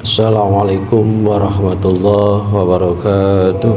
Assalamualaikum warahmatullahi wabarakatuh.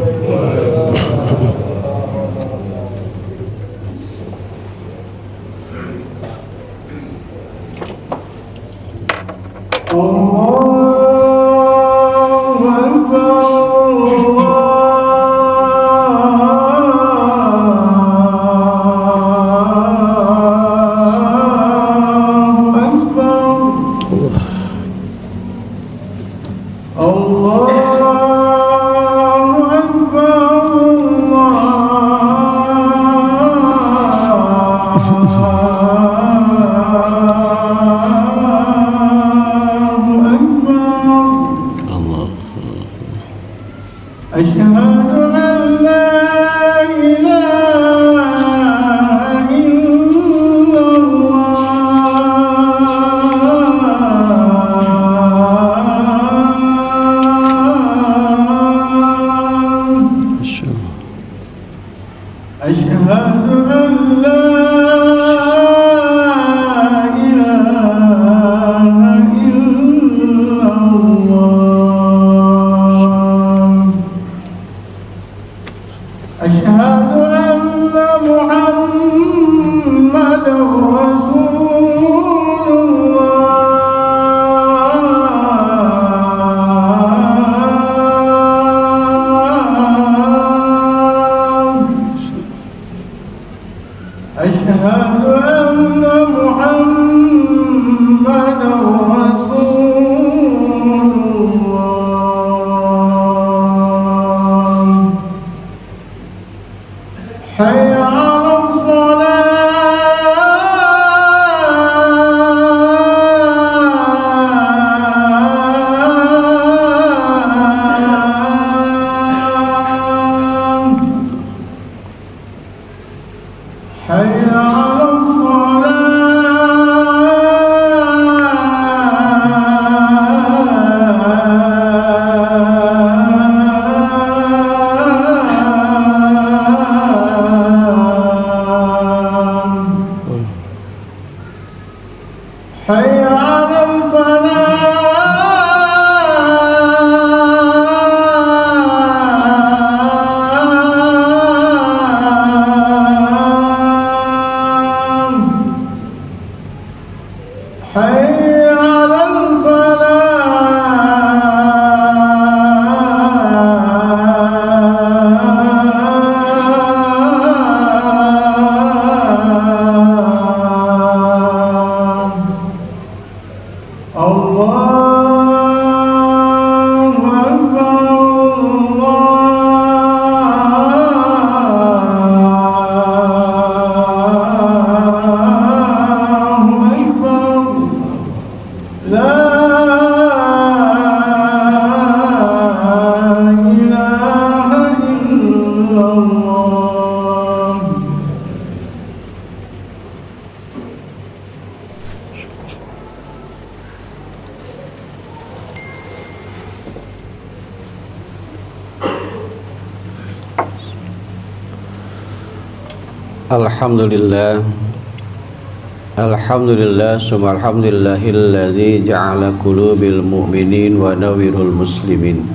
Alhamdulillah summa alhamdulillahilladzi ja'ala qulubil mu'minin wa nawwirul muslimin.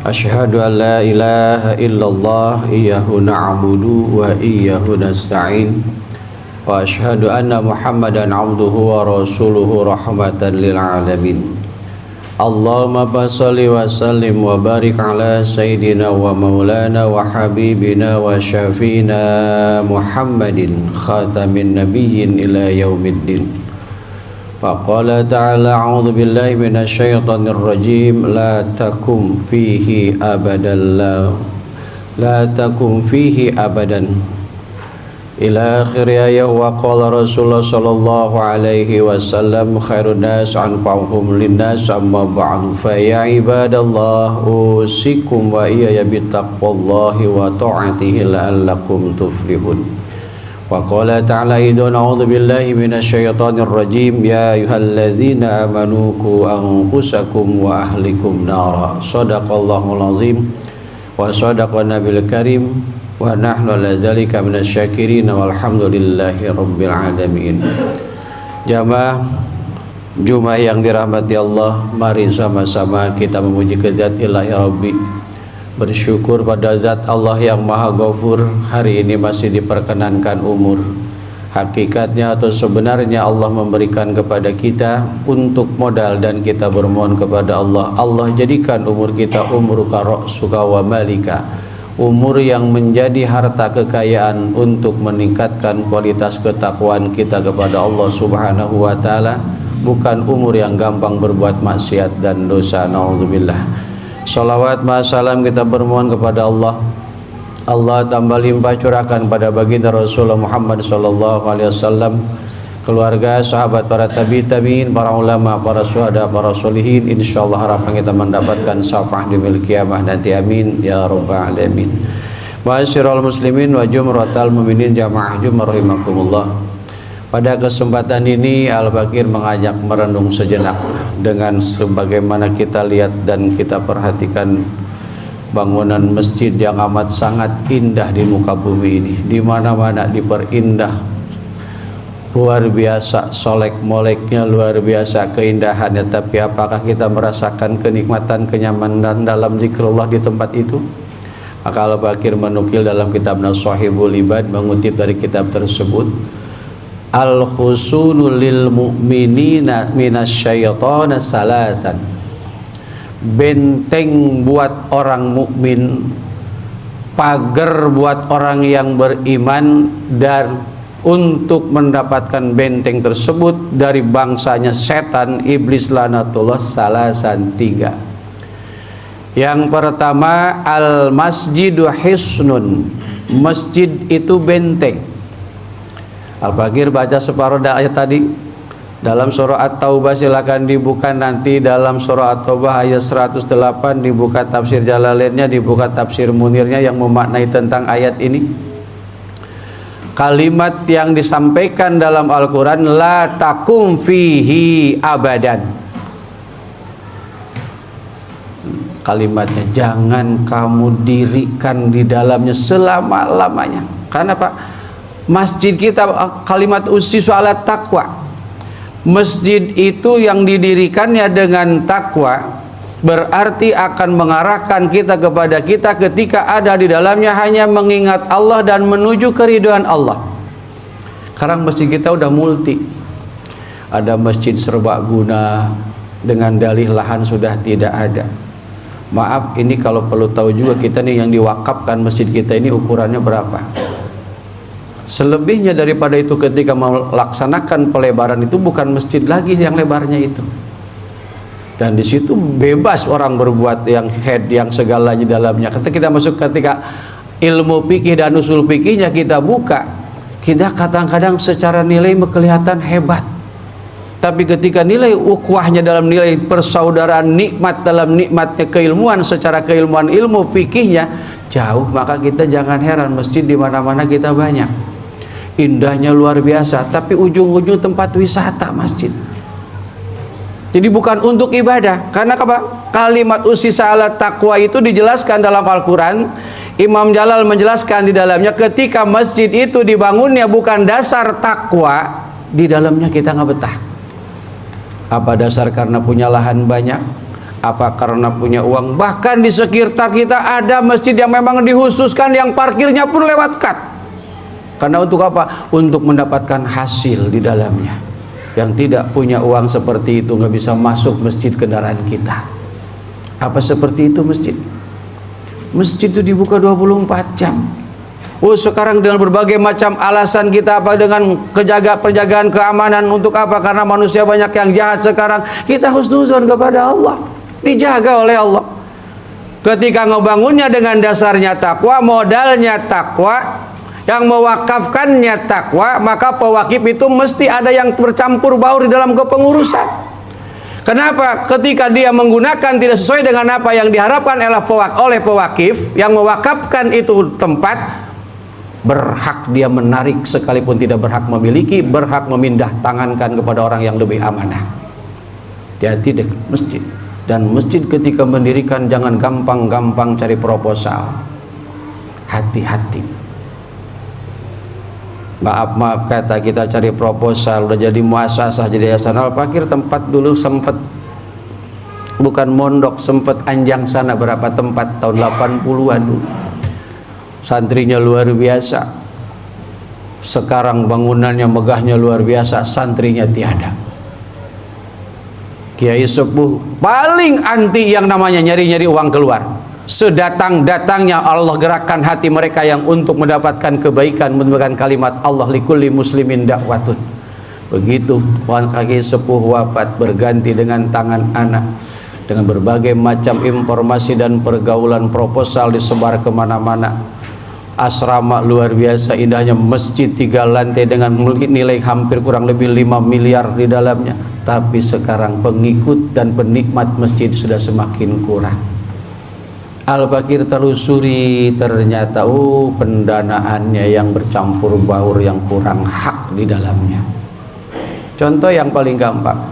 Asyhadu an la ilaha illallah iyyahu na'budu wa iyyahu nasta'in wa asyhadu anna Muhammadan 'abduhu wa rasuluhu rahmatan lil alamin. Allahumma shalli wa sallim wa barik ala sayyidina wa maulana wa habibina wa syafiina Muhammadin khatamin nabiyyin ila yaumiddin. Faqala ta'ala a'udzu billahi minasy syaithanir rajim la takum fihi abadan la takum fihi abadan ila akhir ayat. Wa qala Rasulullah sallallahu alaihi wasallam khairun nas anfa'uhum linnas amma ba'du fa ya ibadallah usikum wa iyaya bittaqwallahi wa ta'atihi la'allakum tuflihun. Wa qala ta'ala aidan a'udzu billahi minasy syaithanir rajim ya ayyuhalladzina amanu qu anfusakum wa ahlikum nara. Shadaqallahul azim wa shadaqan nabiyil karim wa nahnu ala dzalika minasyakirin walhamdulillahi rabbil alamin. Jamaah Jumat yang dirahmati Allah, mari sama-sama kita memuji zat ilahi Rabbi, bersyukur pada zat Allah yang maha ghafur. Hari ini masih diperkenankan umur. Hakikatnya atau sebenarnya Allah memberikan kepada kita untuk modal, dan kita bermohon kepada Allah, Allah jadikan umur kita umur ra'suka wa malika, umur yang menjadi harta kekayaan untuk meningkatkan kualitas ketakwaan kita kepada Allah Subhanahu wa taala, bukan umur yang gampang berbuat maksiat dan dosa. Nauzubillah. Salawat salam kita bermohon kepada Allah. Allah tambah limpah curahkan pada baginda Rasulullah Muhammad sallallahu alaihi wasallam, keluarga, sahabat, para tabi'in, para ulama, para syuhada, para solihin. Insyaallah harapan kita mendapatkan syafaat di yaumil qiyamah nanti. Amin ya rabbal alamin. Ma'asyiral muslimin wa jumratal mu'minin jamaah Jumat rahimakumullah. Pada kesempatan ini Al-Bakir mengajak merenung sejenak dengan sebagaimana kita lihat dan kita perhatikan bangunan masjid yang amat sangat indah di muka bumi ini. Di mana-mana diperindah, luar biasa solek moleknya, luar biasa keindahannya. Tapi apakah kita merasakan kenikmatan, kenyamanan dalam zikrullah di tempat itu? Maka Al-Bakir menukil dalam kitab Sahihul Ibad, mengutip dari kitab tersebut, al-khusunu lil mu'minina minasyaitonir salasan, benteng buat orang mukmin, pagar buat orang yang beriman, dan untuk mendapatkan benteng tersebut dari bangsanya setan iblis lanatullah salasan, 3. Yang pertama, al masjidu hisnun, masjid itu benteng. Al-Bakir baca separuh ayat tadi dalam surah At-Taubah, silakan dibuka nanti dalam surah At-Taubah ayat 108, dibuka tafsir Jalalainnya, dibuka tafsir Munirnya yang memaknai tentang ayat ini. Kalimat yang disampaikan dalam Al-Quran, la takum fihi abadan, kalimatnya jangan kamu dirikan di dalamnya selama-lamanya. Karena Pak, masjid kita kalimat usisu ala taqwa, masjid itu yang didirikannya dengan takwa, berarti akan mengarahkan kita kepada kita ketika ada di dalamnya hanya mengingat Allah dan menuju keridhaan Allah. Sekarang masjid kita udah multi, ada masjid serbaguna dengan dalih lahan sudah tidak ada. Maaf, ini kalau perlu tahu juga kita nih yang diwakafkan masjid kita ini ukurannya berapa. Selebihnya daripada itu ketika melaksanakan pelebaran itu bukan masjid lagi yang lebarnya itu. Dan di situ bebas orang berbuat yang head, yang segalanya dalamnya. Ketika kita masuk, ketika ilmu fikih dan usul fikihnya kita buka, kita kadang-kadang secara nilai kelihatan hebat. Tapi ketika nilai ukhuwahnya dalam nilai persaudaraan nikmat dalam nikmatnya keilmuan, secara keilmuan ilmu fikihnya jauh, maka kita jangan heran masjid di mana-mana kita banyak. Indahnya luar biasa, tapi ujung-ujung tempat wisata masjid. Jadi bukan untuk ibadah. Karena apa? Kalimat usisa ala taqwa itu dijelaskan dalam Al-Quran. Imam Jalal menjelaskan di dalamnya, ketika masjid itu dibangunnya bukan dasar takwa, di dalamnya kita nggak betah. Apa dasar? Karena punya lahan banyak? Apa karena punya uang? Bahkan di sekitar kita ada masjid yang memang dihususkan yang parkirnya pun lewat cut. Karena untuk apa? Untuk mendapatkan hasil di dalamnya. Yang tidak punya uang seperti itu nggak bisa masuk masjid kendaraan kita. Apa seperti itu masjid? Masjid itu dibuka 24 jam. Oh, sekarang dengan berbagai macam alasan kita, apa dengan penjagaan keamanan, untuk apa? Karena manusia banyak yang jahat sekarang. Kita husnuzon kepada Allah, dijaga oleh Allah. Ketika ngebangunnya dengan dasarnya takwa, modalnya takwa, yang mewakafkannya takwa, maka pewakif itu mesti ada yang bercampur baur di dalam kepengurusan. Kenapa? Ketika dia menggunakan tidak sesuai dengan apa yang diharapkan oleh pewakif, yang mewakafkan itu tempat, berhak dia menarik sekalipun tidak berhak memiliki, berhak memindah tangankan kepada orang yang lebih amanah. Hati-hati deh masjid. Dan masjid ketika mendirikan jangan gampang-gampang cari proposal. Hati-hati. maaf kata kita cari proposal, udah jadi muasasah, jadi yayasan Al-Fakir, tempat dulu sempet bukan mondok, sempet anjang sana berapa tempat tahun 80-an dulu. Santrinya luar biasa. Sekarang bangunannya megahnya luar biasa, santrinya tiada. Kiai sepuh paling anti yang namanya nyari-nyari uang keluar. Sedatang-datangnya Allah gerakkan hati mereka yang untuk mendapatkan kebaikan, mendapatkan kalimat Allah, likulli muslimin dakwatun. Begitu Kiai sepuh wafat, berganti dengan tangan anak, dengan berbagai macam informasi dan pergaulan proposal disebar kemana-mana. Asrama luar biasa indahnya, masjid 3 lantai dengan nilai hampir kurang lebih 5 miliar di dalamnya. Tapi sekarang pengikut dan penikmat masjid sudah semakin kurang. Al-Fakir telusuri, ternyata pendanaannya yang bercampur baur, yang kurang hak di dalamnya. Contoh yang paling gampang,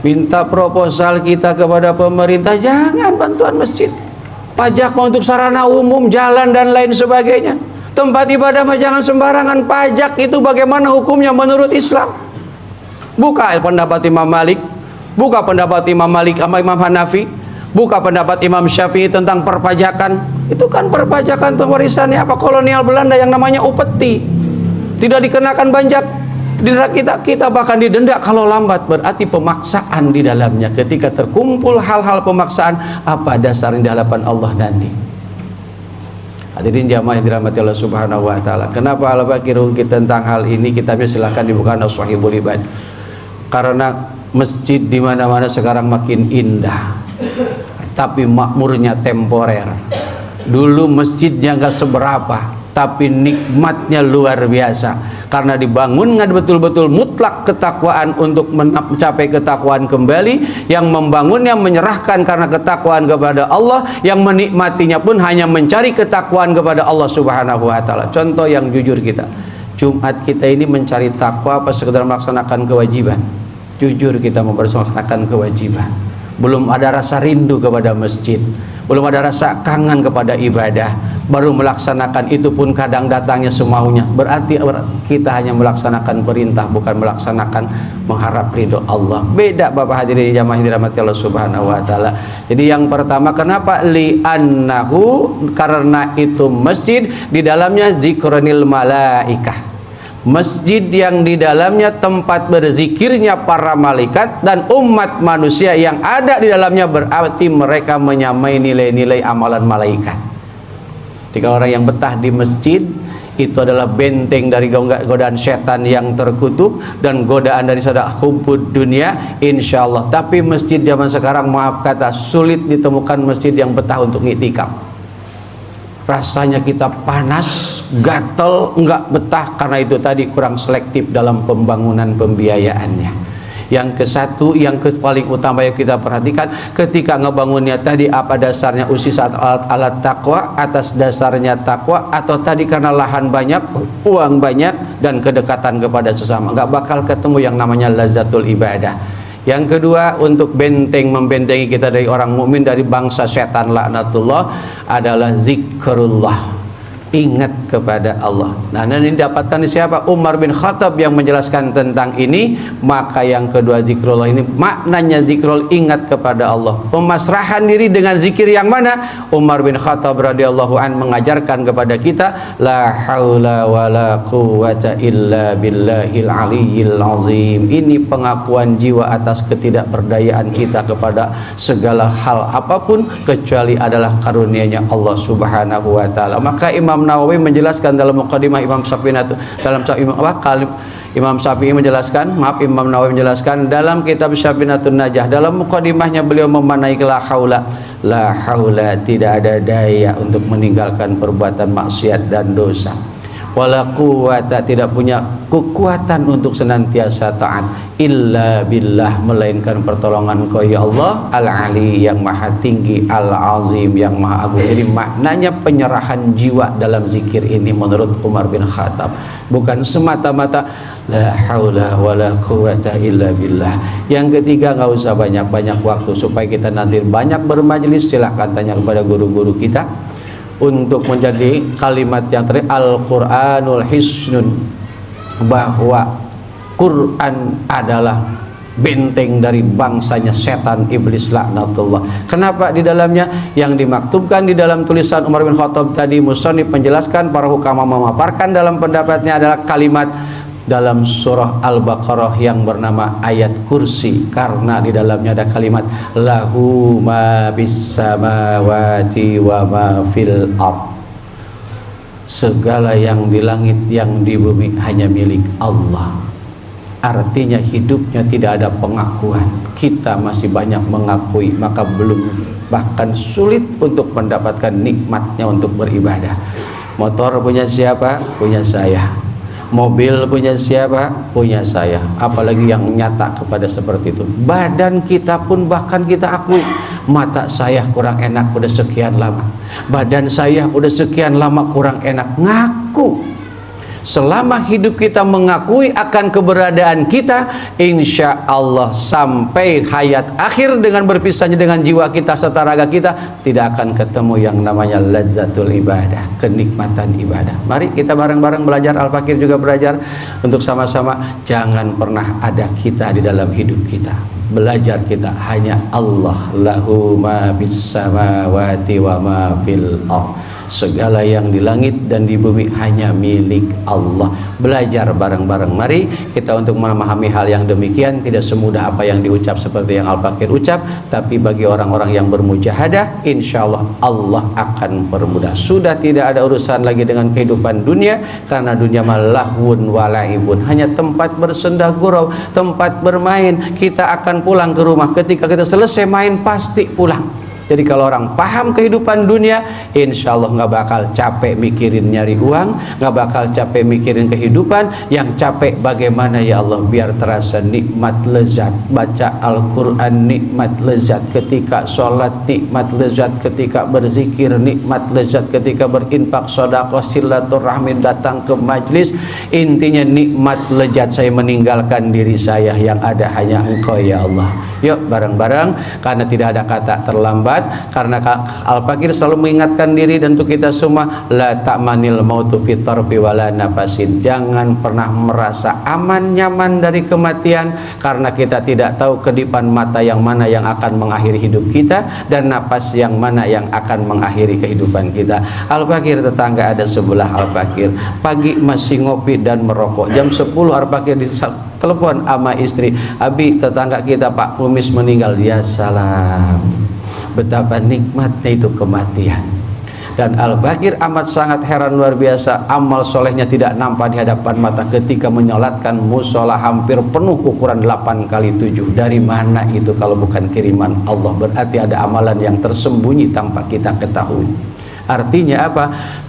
minta proposal kita kepada pemerintah, jangan bantuan masjid, pajak mau untuk sarana umum, jalan dan lain sebagainya. Tempat ibadah mah jangan sembarangan. Pajak itu bagaimana hukumnya menurut Islam? Buka pendapat Imam Malik, buka pendapat Imam Malik sama Imam Hanafi, buka pendapat Imam Syafi'i tentang perpajakan. Itu kan perpajakan warisannya apa kolonial Belanda yang namanya upeti, tidak dikenakan pajak. Kita bahkan didenda kalau lambat. Berarti pemaksaan di dalamnya. Ketika terkumpul hal-hal pemaksaan, apa dasarnya di hadapan Allah nanti? Hadirin jamaah yang dirahmati Allah Subhanahu wa taala. Kenapa Al-Fakir ungkit tentang hal ini? Kitabnya silahkan dibuka As-Sahihul Ibad. Karena masjid di mana-mana sekarang makin indah, tapi makmurnya temporer. Dulu masjidnya nggak seberapa, tapi nikmatnya luar biasa. Karena dibangunkan betul-betul mutlak ketakwaan untuk mencapai ketakwaan kembali. Yang membangunnya menyerahkan karena ketakwaan kepada Allah, yang menikmatinya pun hanya mencari ketakwaan kepada Allah Subhanahu wa taala. Contoh yang jujur kita, Jumat kita ini mencari takwa apa sekedar melaksanakan kewajiban? Jujur kita melaksanakan kewajiban. Belum ada rasa rindu kepada masjid, belum ada rasa kangen kepada ibadah, baru melaksanakan itu pun kadang datangnya semaunya. Berarti kita hanya melaksanakan perintah, bukan melaksanakan mengharap ridho Allah. Beda Bapak hadirin jamaah dirahmati Allah Subhanahu wa taala. Jadi yang pertama, kenapa? Li'annahu, karena itu masjid di dalamnya dzikronil malaikah. Masjid yang di dalamnya tempat berzikirnya para malaikat dan umat manusia yang ada di dalamnya, berarti mereka menyamai nilai-nilai amalan malaikat. Jika orang yang betah di masjid, itu adalah benteng dari godaan setan yang terkutuk dan godaan dari saudara hubbud dunia, insya Allah. Tapi masjid zaman sekarang, maaf kata, sulit ditemukan masjid yang betah untuk ngitikaf. Rasanya kita panas, gatel, enggak betah, karena itu tadi kurang selektif dalam pembangunan pembiayaannya. Yang kesatu, yang paling utama yang kita perhatikan, ketika ngebangunnya tadi apa dasarnya? Usisat alat takwa, atas dasarnya takwa, atau tadi karena lahan banyak, uang banyak, dan kedekatan kepada sesama. Enggak bakal ketemu yang namanya lazatul ibadah. Yang kedua, untuk benteng membentengi kita dari orang mukmin, dari bangsa setan laknatullah, adalah zikrullah, ingat kepada Allah. Nah, ini didapatkan di siapa? Umar bin Khattab yang menjelaskan tentang ini. Maka yang kedua, zikrullah ini maknanya zikrul, ingat kepada Allah. Pemasrahan diri dengan zikir yang mana? Umar bin Khattab radhiyallahu an mengajarkan kepada kita, la haula wala quwwata illa billahil aliyyil azim. Ini pengakuan jiwa atas ketidakberdayaan kita kepada segala hal apapun kecuali adalah karunia-Nya Allah Subhanahu wa taala. Maka Imam Nawawi menjelaskan dalam Muqaddimah Imam Syafi'i, dalam Imam Syafi'i menjelaskan, Imam Nawawi menjelaskan dalam kitab Syafinatun Najah, dalam muqaddimahnya beliau memanai la haula, tidak ada daya untuk meninggalkan perbuatan maksiat dan dosa. Wala quwwata, tidak punya kekuatan untuk senantiasa taat, illa billah, melainkan pertolongan Kau ya Allah, al-ali, yang maha tinggi, al-azim, yang maha agung. Jadi maknanya penyerahan jiwa dalam zikir ini menurut Umar bin Khattab, bukan semata-mata la haula wala quwwata illa billah. Yang ketiga, nggak usah banyak-banyak waktu supaya kita nanti banyak bermajelis. Silahkan tanya kepada guru-guru kita untuk menjadi kalimat yang terakhir, Al-Quranul Hisnun. bahwa Quran adalah benteng dari bangsanya setan iblis laknatullah. Kenapa di dalamnya yang dimaktubkan di dalam tulisan Umar bin Khattab tadi, musannif menjelaskan, para hukama memaparkan dalam pendapatnya adalah kalimat dalam surah Al-Baqarah yang bernama ayat kursi, karena di dalamnya ada kalimat lahu ma bis samawati wa ma fil ardh. Segala yang di langit yang di bumi hanya milik Allah. Artinya hidupnya tidak ada pengakuan. Kita masih banyak mengakui, maka belum, bahkan sulit untuk mendapatkan nikmatnya untuk beribadah. Motor punya siapa? Punya saya. Mobil punya siapa? Punya saya. Apalagi yang nyata kepada seperti itu. Badan kita pun bahkan kita akui. Mata saya kurang enak udah sekian lama. Badan saya udah sekian lama kurang enak. Ngaku. Selama hidup kita mengakui akan keberadaan kita, insya Allah sampai hayat akhir dengan berpisahnya dengan jiwa kita serta raga kita, tidak akan ketemu yang namanya lazzatul ibadah, kenikmatan ibadah. Mari kita bareng-bareng belajar. Al-Fakir juga belajar untuk sama-sama jangan pernah ada kita di dalam hidup kita. Belajar kita hanya Allah, lahu ma bis samawati wa ma fil ardh. Segala yang di langit dan di bumi hanya milik Allah. Belajar bareng-bareng. Mari kita untuk memahami hal yang demikian. Tidak semudah apa yang diucap seperti yang Al-Fakir ucap, tapi bagi orang-orang yang bermujahadah, insya Allah Allah akan permudah. Sudah tidak ada urusan lagi dengan kehidupan dunia, karena dunia malahun walaibun, hanya tempat bersenda gurau, tempat bermain. Kita akan pulang ke rumah. Ketika kita selesai main pasti pulang. Jadi kalau orang paham kehidupan dunia, insya Allah nggak bakal capek mikirin nyari uang, nggak bakal capek mikirin kehidupan. Yang capek bagaimana ya Allah biar terasa nikmat lezat baca Al-Quran, nikmat lezat ketika sholat, nikmat lezat ketika berzikir, nikmat lezat ketika berinfak, sedekah, silaturahmi, datang ke majlis. Intinya nikmat lezat saya meninggalkan diri saya, yang ada hanya Engkau ya Allah. Yuk bareng-bareng, karena tidak ada kata terlambat. Karena Al-Fakir selalu mengingatkan diri dan untuk kita semua, la ta'manil mautu fi tarbi wala nafasin. Jangan pernah merasa aman nyaman dari kematian, karena kita tidak tahu kedipan mata yang mana yang akan mengakhiri hidup kita, dan napas yang mana yang akan mengakhiri kehidupan kita. Al-Fakir tetangga ada sebelah Al-Fakir, pagi masih ngopi dan merokok. Jam 10 Al-Fakir telepon sama istri, abi tetangga kita Pak Kumis meninggal. Ya salam, betapa nikmatnya itu kematian. Dan Al-Fakir amat sangat heran, luar biasa, amal solehnya tidak nampak di hadapan mata ketika menyolatkan musola hampir penuh ukuran 8 kali 7. Dari mana itu kalau bukan kiriman Allah? Berarti ada amalan yang tersembunyi tanpa kita ketahui. Artinya apa?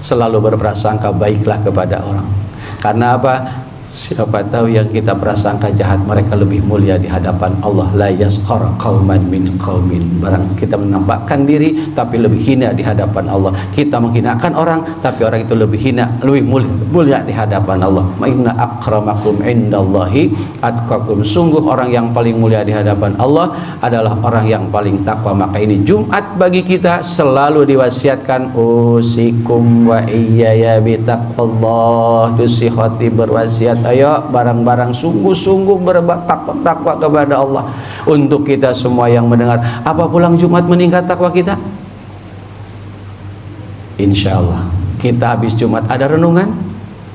Selalu berprasangka baiklah kepada orang. Karena apa? Siapa tahu yang kita prasangka jahat mereka lebih mulia di hadapan Allah. La yaskhar qauman min qaumin. Barang kita menampakkan diri tapi lebih hina di hadapan Allah. Kita menghinakan orang tapi orang itu lebih hina, lebih mulia di hadapan Allah. Inna akramakum indallahi atqakum. Sungguh orang yang paling mulia di hadapan Allah adalah orang yang paling takwa. Maka ini Jumat bagi kita selalu diwasiatkan, usikum wa iyaya bitaqwallah. Tusihati berwasiat, ayo barang-barang sungguh-sungguh bertakwa kepada Allah. Untuk kita semua yang mendengar, apa pulang Jumat meningkat takwa kita? Insya Allah kita habis Jumat ada renungan,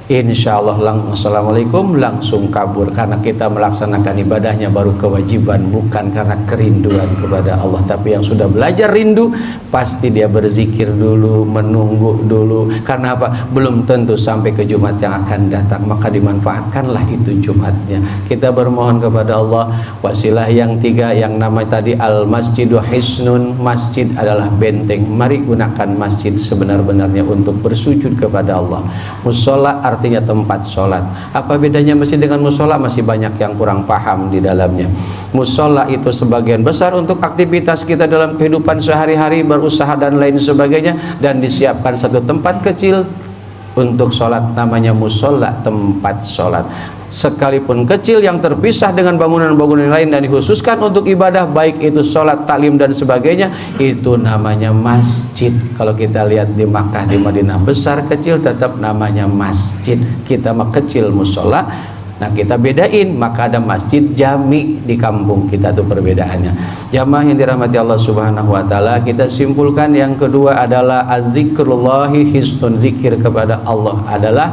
insya Allah assalamualaikum langsung kabur, karena kita melaksanakan ibadahnya baru kewajiban, bukan karena kerinduan kepada Allah. Tapi yang sudah belajar rindu pasti dia berzikir dulu, menunggu dulu. Karena apa? Belum tentu sampai ke Jumat yang akan datang, maka dimanfaatkanlah itu Jumatnya. Kita bermohon kepada Allah wasilah yang tiga, yang nama tadi al-masjidu hisnun. Masjid adalah benteng. Mari gunakan masjid sebenar-benarnya untuk bersujud kepada Allah. Musola artinya tempat sholat. Apa bedanya masjid dengan musola? Masih banyak yang kurang paham di dalamnya. Musola itu sebagian besar untuk aktivitas kita dalam kehidupan sehari-hari, berusaha dan lain sebagainya, dan disiapkan satu tempat kecil untuk sholat, namanya musola, tempat sholat. sekalipun kecil yang terpisah dengan bangunan-bangunan lain dan dikhususkan untuk ibadah, baik itu sholat, taklim dan sebagainya, itu namanya masjid. Kalau kita lihat di Makkah, di Madinah, besar kecil tetap namanya masjid. Kita mah kecil musola. Nah kita bedain, maka ada masjid jami di kampung kita, tuh perbedaannya. Jamaah yang dirahmati Allah Subhanahu wa taala, kita simpulkan yang kedua adalah azzikrullahi hisnun, zikir kepada Allah adalah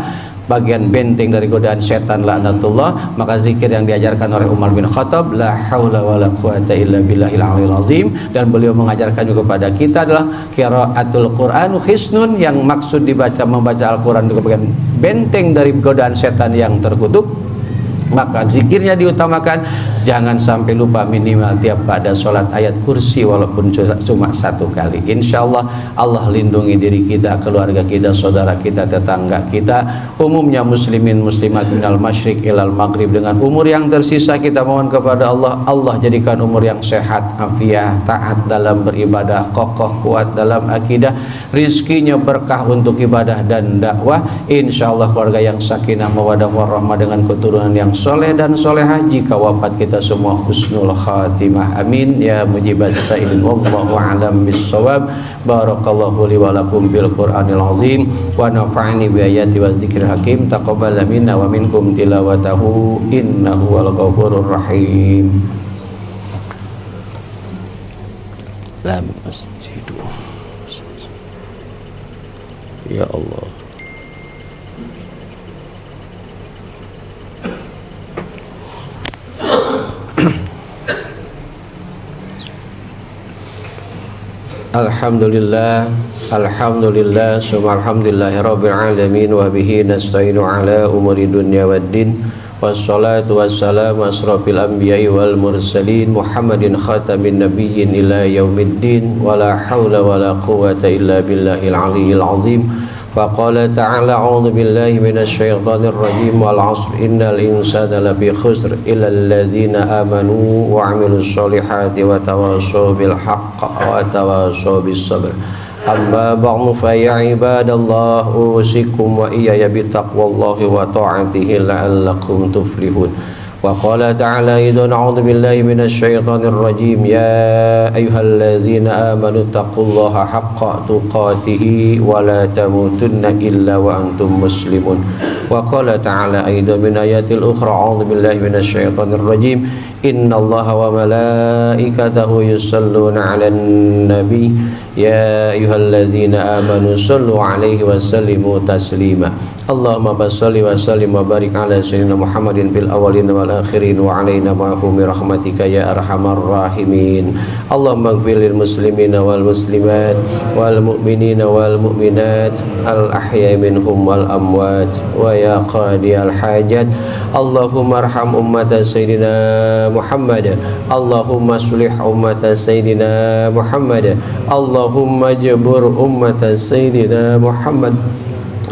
bagian benteng dari godaan setan laknatullah. Maka zikir yang diajarkan oleh Umar bin Khattab, la haula wala quwata illa billahil aliyil azim, dan beliau mengajarkan juga kepada kita adalah qiraatul Qur'an hisnun, yang maksud membaca Al-Qur'an juga bagian benteng dari godaan setan yang terkutuk. Maka zikirnya diutamakan, jangan sampai lupa minimal tiap pada sholat ayat kursi walaupun cuma satu kali. Insya Allah Allah lindungi diri kita, keluarga kita, saudara kita, tetangga kita, umumnya muslimin muslimat minal masyriq ilal maghrib. Dengan umur yang tersisa kita mohon kepada Allah, Allah jadikan umur yang sehat, afiah, taat dalam beribadah, kokoh kuat dalam akidah, rizkinya berkah untuk ibadah dan dakwah. Insya Allah keluarga yang sakinah mawadah warahmah dengan keturunan yang soleh dan solehah, jika wafat kita semua husnul khatimah. Amin ya mujibas sa'ilin. Wallahu a'lam bissawab. Barakallahu li wa lakum bil Qur'anil azim wa nafa'ani bi ayati wa dzikril hakim. Taqabbal minna wa minkum tilawatahu innahu wal ghafurur rahim. La masjidu. Ya Allah. Alhamdulillah, alhamdulillah, summa alhamdulillahi rabbil alamin, wa bihi nasta'inu ala umuri dunya waddin, wassalatu wassalamu asrafil anbiya'i wal mursalin Muhammadin khatamin nabiyyin ila yaumiddin, wala hawla wala quwwata illa billahil aliyyil azim. فقال تعالى أعوذ بالله من الشيطان الرجيم والعصر إن الإنسان لفي خسر إلا الذين آمنوا وعملوا الصالحات وتواصوا بالحق وتواصوا بالصبر أما بعد فيا عباد الله أوصيكم وإياي بتقوى الله وطاعته لعلكم تفلحون. وقال تعالى أيضا أعوذ بالله من الشيطان الرجيم يا أيها الذين آمنوا اتقوا الله حق تقاته ولا تموتن إلا وأنتم مسلمون. وقال تعالى أيضا من آيات الأخرى أعوذ بالله من الشيطان الرجيم إن الله وملائكته يصلون على النبي يا أيها الذين آمنوا صلوا عليه وسلموا تسليما. اللهم صل وسلم وبارك على سيدنا محمد في الأولين والآخرين وعلينا معهم برحمتك يا أرحم الراحمين. اللهم اغفر للمسلمين والمسلمات والمؤمنين والمؤمنات الأحياء منهم والأموات ويا قاضي الحاجات اللهم ارحم أمة سيدنا محمد اللهم اصلح أمة سيدنا محمد اللهم اجبر أمة سيدنا محمد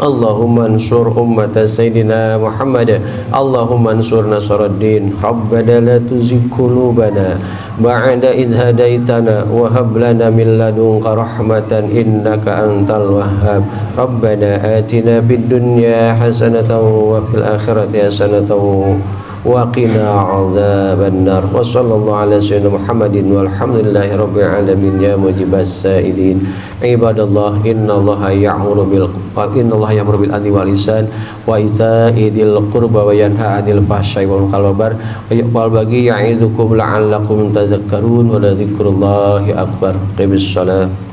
اللهم انصر أمة سيدنا محمد اللهم انصر نصر الدين. ربنا لا تزغ قلوبنا بعد إذ هديتنا وهب لنا من لدنك رحمة إنك أنت الوهاب. ربنا آتنا في الدنيا حسنة وفي الآخرة حسنة وقنا عذاب النار. وصلى الله على سيدنا محمد والحمد لله رب العالمين يا مجيب السائلين. عباد الله إن الله يأمر بالعدل والإحسان وإيتاء ذي القربى وينهى عن الفحشاء والمنكر والبغي يعظكم لعلكم تذكرون ولذكر الله أكبر. قم الصلاة.